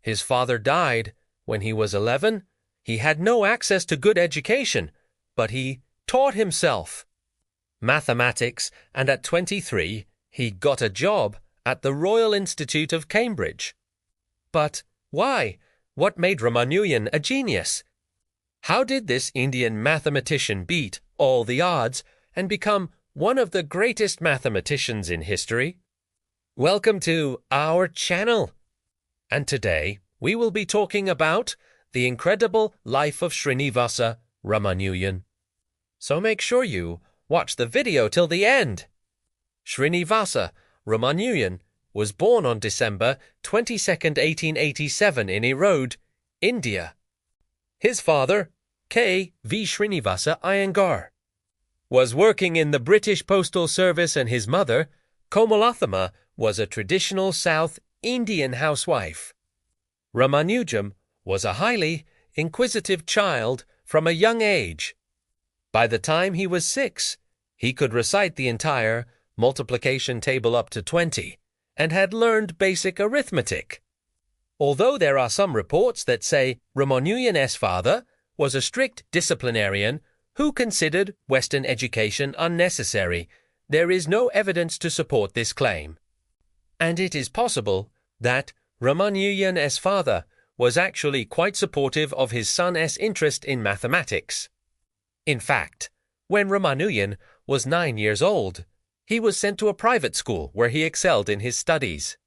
His father died when he was 11. He had no access to good education, but he taught himself mathematics, and at 23 he got a job at the Royal Institute of Cambridge. But why? What made Ramanujan a genius? How did this Indian mathematician beat all the odds and become one of the greatest mathematicians in history? Welcome to our channel. And today we will be talking about the incredible life of Srinivasa Ramanujan. So make sure you watch the video till the end. Srinivasa Ramanujan was born on December 22nd, 1887 in Erode, India. His father, K. V. Srinivasa Iyengar, was working in the British Postal Service, and his mother, Komalathama, was a traditional South Indian housewife. Ramanujan was a highly inquisitive child from a young age. By the time he was 6, he could recite the entire multiplication table up to 20 and had learned basic arithmetic. Although there are some reports that say Ramanujan's father was a strict disciplinarian who considered Western education unnecessary, there is no evidence to support this claim. And it is possible that Ramanujan's father was actually quite supportive of his son's interest in mathematics. In fact, when Ramanujan was 9 years old, he was sent to a private school where he excelled in his studies.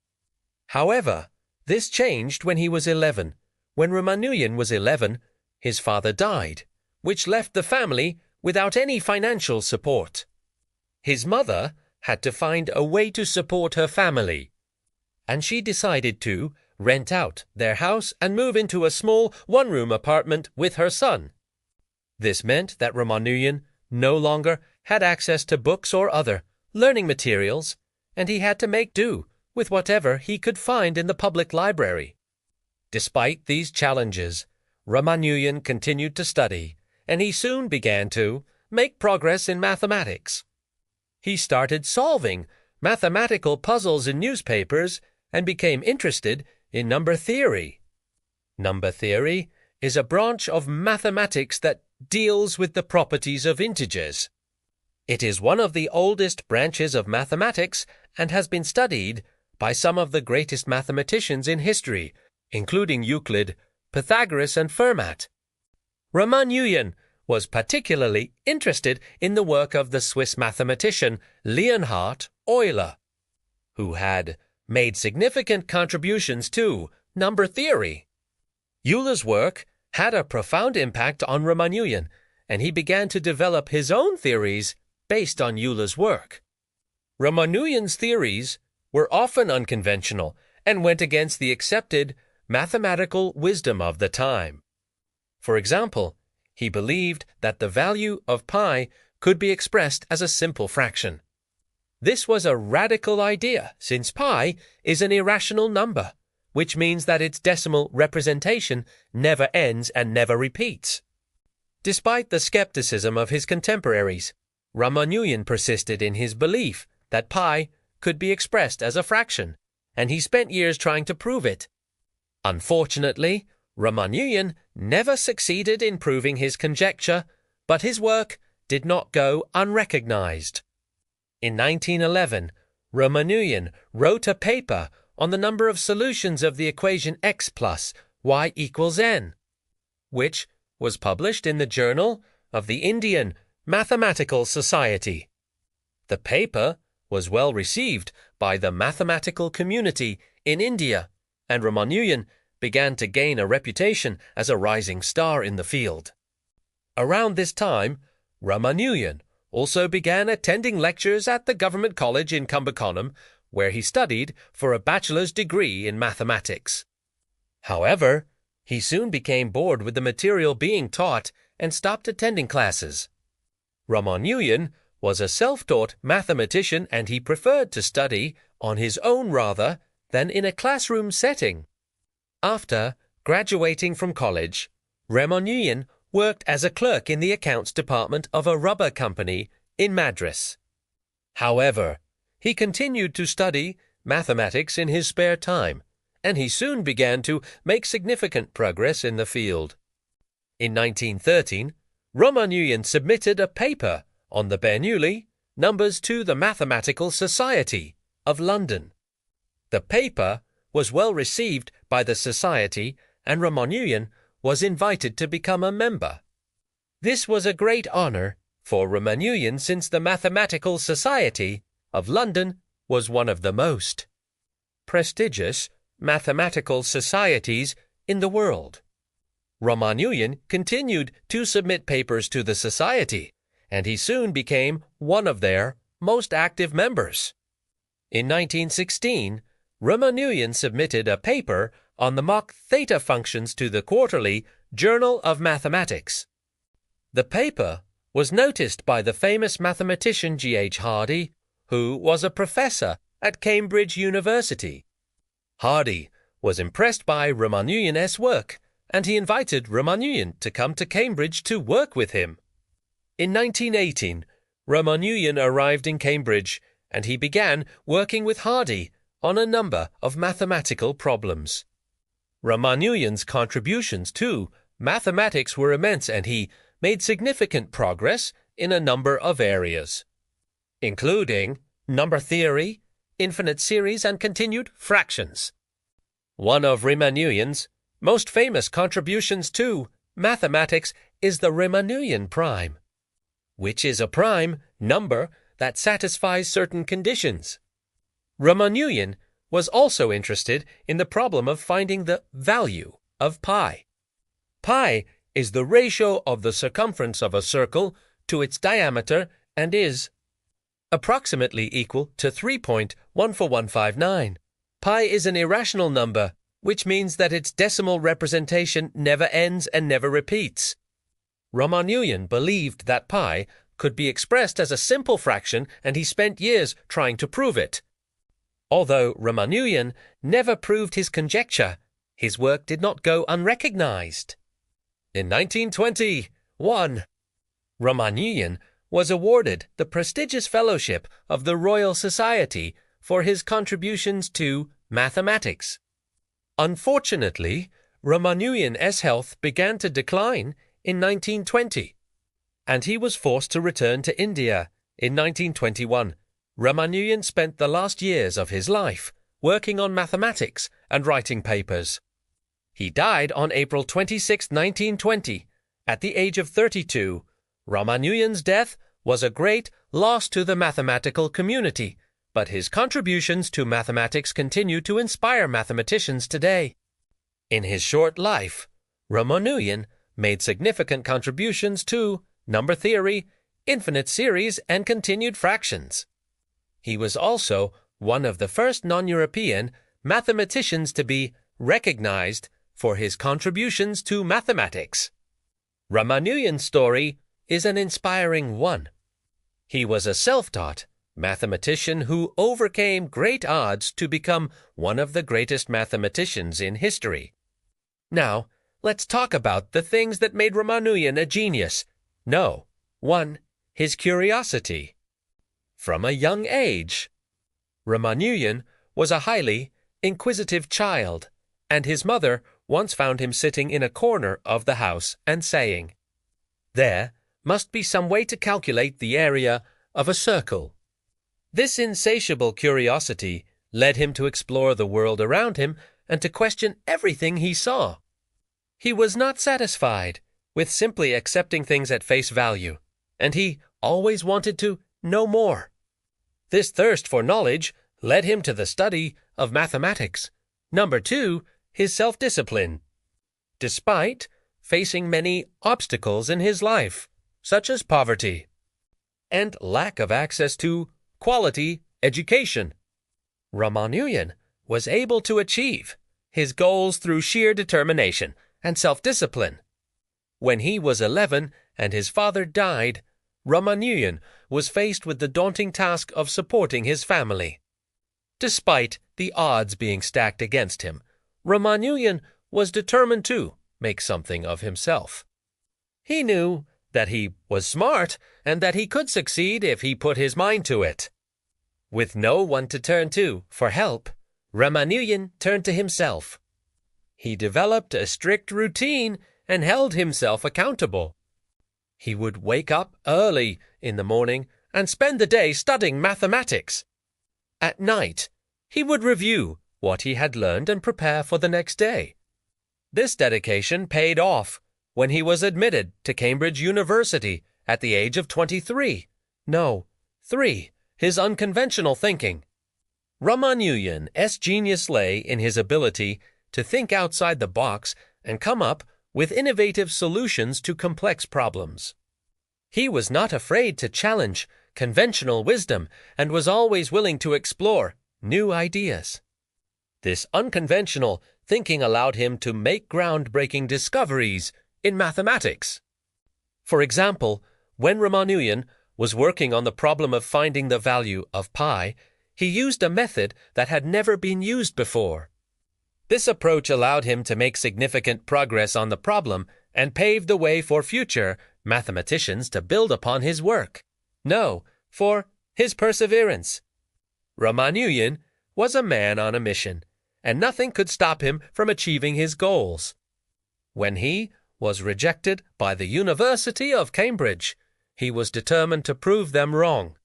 However, this changed when he was 11. When Ramanujan was 11, his father died, which left the family without any financial support. His mother had to find a way to support her family, and she decided to rent out their house and move into a small one-room apartment with her son. This meant that Ramanujan no longer had access to books or other learning materials, and he had to make do with whatever he could find in the public library. Despite these challenges, Ramanujan continued to study, and he soon began to make progress in mathematics. He started solving mathematical puzzles in newspapers and became interested in number theory. Number theory is a branch of mathematics that deals with the properties of integers. It is one of the oldest branches of mathematics and has been studied by some of the greatest mathematicians in history, including Euclid, Pythagoras, and Fermat. Ramanujan was particularly interested in the work of the Swiss mathematician Leonhard Euler, who had made significant contributions to number theory. Euler's work had a profound impact on Ramanujan, and he began to develop his own theories based on Euler's work. Ramanujan's theories were often unconventional and went against the accepted mathematical wisdom of the time. For example, he believed that the value of pi could be expressed as a simple fraction. This was a radical idea, since pi is an irrational number, which means that its decimal representation never ends and never repeats. Despite the skepticism of his contemporaries, Ramanujan persisted in his belief that pi could be expressed as a fraction, and he spent years trying to prove it. Unfortunately, Ramanujan never succeeded in proving his conjecture, but his work did not go unrecognized. In 1911, Ramanujan wrote a paper on the number of solutions of the equation x plus y equals n, which was published in the Journal of the Indian Mathematical Society. The paper was well received by the mathematical community in India, and Ramanujan began to gain a reputation as a rising star in the field. Around this time, Ramanujan also began attending lectures at the government college in Kumbakonam, where he studied for a bachelor's degree in mathematics. However, he soon became bored with the material being taught and stopped attending classes. Ramanujan was a self-taught mathematician, and he preferred to study on his own rather than in a classroom setting. After graduating from college, Ramanujan worked as a clerk in the accounts department of a rubber company in Madras. However, he continued to study mathematics in his spare time, and he soon began to make significant progress in the field. In 1913, Ramanujan submitted a paper on the Bernoulli numbers to the Mathematical Society of London. The paper was well received by the Society, and Ramanujan was invited to become a member. This was a great honor for Ramanujan, since the Mathematical Society of London was one of the most prestigious mathematical societies in the world. Ramanujan continued to submit papers to the society, and he soon became one of their most active members. In 1916, Ramanujan submitted a paper on the Mach theta functions to the quarterly Journal of Mathematics. The paper was noticed by the famous mathematician G.H. Hardy, who was a professor at Cambridge University. Hardy was impressed by Ramanujan's work, and he invited Ramanujan to come to Cambridge to work with him. In 1918, Ramanujan arrived in Cambridge, and he began working with Hardy on a number of mathematical problems. Ramanujan's contributions to mathematics were immense, and he made significant progress in a number of areas, including number theory, infinite series, and continued fractions. One of Ramanujan's most famous contributions to mathematics is the Ramanujan prime, which is a prime number that satisfies certain conditions. Ramanujan was also interested in the problem of finding the value of pi. Pi is the ratio of the circumference of a circle to its diameter and is approximately equal to 3.14159. Pi is an irrational number, which means that its decimal representation never ends and never repeats. Ramanujan believed that pi could be expressed as a simple fraction, and he spent years trying to prove it. Although Ramanujan never proved his conjecture, his work did not go unrecognized. In 1921, Ramanujan was awarded the prestigious fellowship of the Royal Society for his contributions to mathematics. Unfortunately, Ramanujan's health began to decline in 1920, and he was forced to return to India in 1921. Ramanujan spent the last years of his life working on mathematics and writing papers. He died on April 26, 1920, at the age of 32. Ramanujan's death was a great loss to the mathematical community, but his contributions to mathematics continue to inspire mathematicians today. In his short life, Ramanujan made significant contributions to number theory, infinite series, and continued fractions. He was also one of the first non-European mathematicians to be recognized for his contributions to mathematics. Ramanujan's story is an inspiring one. He was a self-taught mathematician who overcame great odds to become one of the greatest mathematicians in history. Now, let's talk about the things that made Ramanujan a genius. No. 1. His curiosity. From a young age, Ramanujan was a highly inquisitive child, and his mother once found him sitting in a corner of the house and saying, "There must be some way to calculate the area of a circle." This insatiable curiosity led him to explore the world around him and to question everything he saw. He was not satisfied with simply accepting things at face value, and he always wanted to know more. This thirst for knowledge led him to the study of mathematics. Number 2, his self-discipline. Despite facing many obstacles in his life, such as poverty and lack of access to quality education, Ramanujan was able to achieve his goals through sheer determination and self-discipline. When he was 11 and his father died, Ramanujan was faced with the daunting task of supporting his family. Despite the odds being stacked against him, Ramanujan was determined to make something of himself. He knew that he was smart and that he could succeed if he put his mind to it. With no one to turn to for help, Ramanujan turned to himself. He developed a strict routine and held himself accountable. He would wake up early in the morning and spend the day studying mathematics. At night, he would review what he had learned and prepare for the next day. This dedication paid off when he was admitted to Cambridge University at the age of 23. No, 3. His unconventional thinking. Ramanujan's genius lay in his ability to think outside the box and come up with innovative solutions to complex problems. He was not afraid to challenge conventional wisdom and was always willing to explore new ideas. This unconventional thinking allowed him to make groundbreaking discoveries in mathematics. For example, when Ramanujan was working on the problem of finding the value of pi, he used a method that had never been used before. This approach allowed him to make significant progress on the problem and paved the way for future mathematicians to build upon his work. No, for his perseverance. Ramanujan was a man on a mission, and nothing could stop him from achieving his goals. When he was rejected by the University of Cambridge, he was determined to prove them wrong.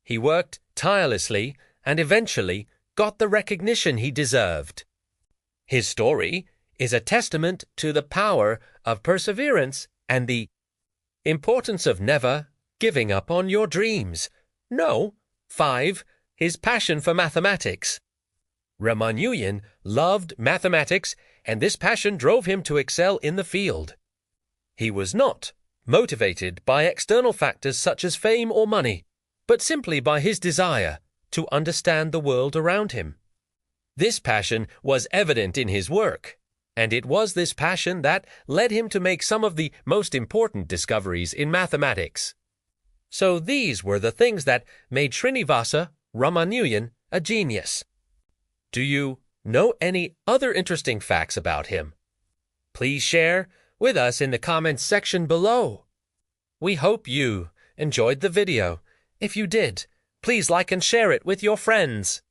He worked tirelessly and eventually got the recognition he deserved. His story is a testament to the power of perseverance and the importance of never giving up on your dreams. No. 5. His passion for mathematics. Ramanujan loved mathematics, and this passion drove him to excel in the field. He was not motivated by external factors such as fame or money, but simply by his desire to understand the world around him. This passion was evident in his work, and it was this passion that led him to make some of the most important discoveries in mathematics. So these were the things that made Srinivasa Ramanujan a genius. Do you know any other interesting facts about him? Please share with us in the comments section below. We hope you enjoyed the video. If you did, please like and share it with your friends.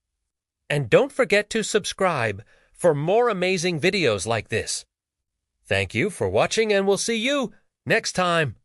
And don't forget to subscribe for more amazing videos like this. Thank you for watching, and we'll see you next time.